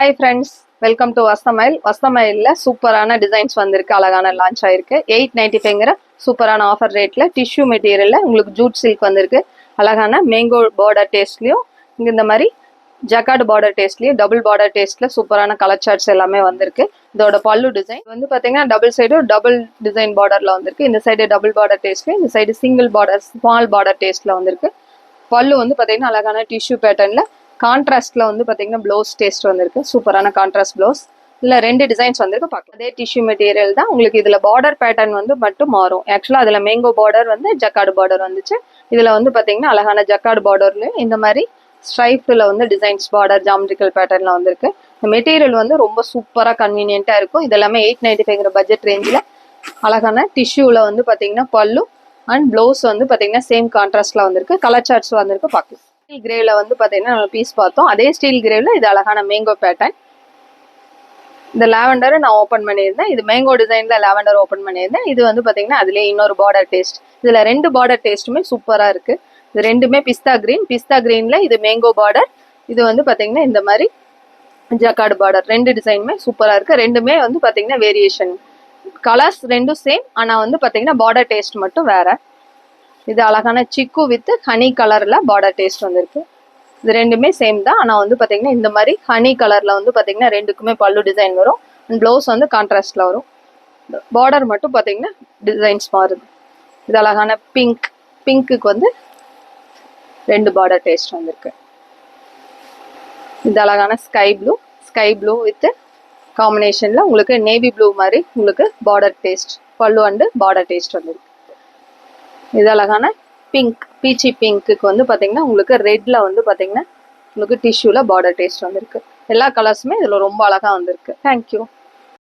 Hi friends, welcome to Vastamail. Vastamail சூப்பரான designs வந்திருக்கு, அழகான லான்ச் ஆயிருக்கு. 895ங்கிற சூப்பரான ஆஃபர் ரேட்ல டிஷ்யூ மெட்டீரியல்ல உங்களுக்கு ஜூட் சில்க் வந்திருக்கு. அழகான மேங்கோ பார்டர் டேஸ்ட்லயும் இந்த மாதிரி ஜக்கார்டு பார்டர் டேஸ்ட்லயும் டபுள் பார்டர் டேஸ்ட்ல சூப்பரான கலர் சார்ட்ஸ் எல்லாமே வந்திருக்கு. இதோட பல்லு டிசைன் வந்து பாத்தீங்கன்னா டபுள் சைடு டபுள் டிசைன் பார்டர்ல வந்திருக்கு. இந்த சைடு டபுள் பார்டர் டேஸ்ட்ல, இந்த side single border small border டேஸ்ட்ல வந்திருக்கு. பல்லு வந்து பாத்தீங்கன்னா அழகான டிஷ்யூ பேட்டர்ன்ல கான்ட்ராஸ்ட்ல வந்து பாத்தீங்கன்னா ப்ளவுஸ் டேஸ்ட் வந்திருக்கு. சூப்பரான கான்ட்ராஸ்ட் ப்ளவுஸ். இல்ல ரெண்டு டிசைன்ஸ் வந்திருக்கு பார்க்கலாம். அதே டிஷ்யூ மெட்டீரியல் தான். உங்களுக்கு இதுல பார்டர் பேட்டர்ன் வந்து மட்டும் மாறும். ஆக்சுவலா அதுல மேங்கோ பார்டர் வந்து ஜக்கார்டு பார்டர் வந்துச்சு. இதுல வந்து பாத்தீங்கன்னா அழகான ஜக்கார்டு பார்டர்ல இந்த மாதிரி ஸ்ட்ரைப்ல வந்து டிசைன்ஸ் பார்டர் ஜாமெட்ரிக்கல் பேட்டர்ன்ல வந்திருக்கு. இந்த மெட்டீரியல் வந்து ரொம்ப சூப்பரா கன்வீனியன்ட்டா இருக்கும். இது எல்லாமே 895ங்கிற பட்ஜெட் ரேஞ்சில் அழகான டிஷ்யூல வந்து பாத்தீங்கன்னா பல்லு அண்ட் ப்ளவுஸ் வந்து பாத்தீங்கன்னா சேம் கான்ட்ராஸ்ட்ல வந்திருக்கு. கலர் சார்ட்ஸ் வந்திருக்கு பார்க்கலாம். ஸ்டீல் கிரேல வந்து பாத்தீங்கன்னா நம்ம பீஸ் பார்த்தோம். அதே ஸ்டீல் கிரேல இது அழகான மேங்கோ பேட்டர்ன். இந்த லாவெண்டர் நான் ஓப்பன் பண்ணியிருந்தேன். இது மேங்கோ டிசைன்ல லாவெண்டர் ஓப்பன் பண்ணியிருந்தேன். இது வந்து பாத்தீங்கன்னா அதுலயே இன்னொரு பார்டர் டேஸ்ட். இதுல ரெண்டு பார்டர் டேஸ்ட்டுமே சூப்பரா இருக்கு. இது ரெண்டுமே பிஸ்தா கிரீன்ல இது மேங்கோ பார்டர். இது வந்து பாத்தீங்கன்னா இந்த மாதிரி ஜக்கார்டு பார்டர். ரெண்டு டிசைனுமே சூப்பரா இருக்கு. ரெண்டுமே வந்து பாத்தீங்கன்னா வேரியேஷன் கலர்ஸ் ரெண்டும் சேம், ஆனா வந்து பாத்தீங்கன்னா பார்டர் டேஸ்ட் மட்டும் வேற. இது அழகான சிக்கு வித் ஹனி கலர்ல பார்டர் டேஸ்ட் வந்திருக்கு. இது ரெண்டுமே சேம் தான், ஆனா வந்து பாத்தீங்கன்னா இந்த மாதிரி ஹனி கலர்ல வந்து பாத்தீங்கன்னா ரெண்டுக்குமே பல்லு டிசைன் வரும். ப்ளவுஸ் வந்து கான்ட்ராஸ்ட்ல வரும். பார்டர் மட்டும் பாத்தீங்கன்னா டிசைன்ஸ் மாறுது. இது அழகான பிங்க்குக்கு வந்து ரெண்டு பார்டர் டேஸ்ட் வந்திருக்கு. இது அழகான ஸ்கை ப்ளூ வித் காம்பினேஷன்ல உங்களுக்கு நேவி ப்ளூ மாதிரி உங்களுக்கு பார்டர் டேஸ்ட் பல்லு அண்டு பார்டர் டேஸ்ட் வந்திருக்கு. இது அழகான பீச்சி பிங்க்குக்கு வந்து பாத்தீங்கன்னா உங்களுக்கு ரெட்ல வந்து பாத்தீங்கன்னா உங்களுக்கு டிஷ்யூல பார்டர் டேஸ்ட் வந்திருக்கு. எல்லா கலர்ஸுமே இதுல ரொம்ப அழகா வந்திருக்கு. தேங்க்யூ.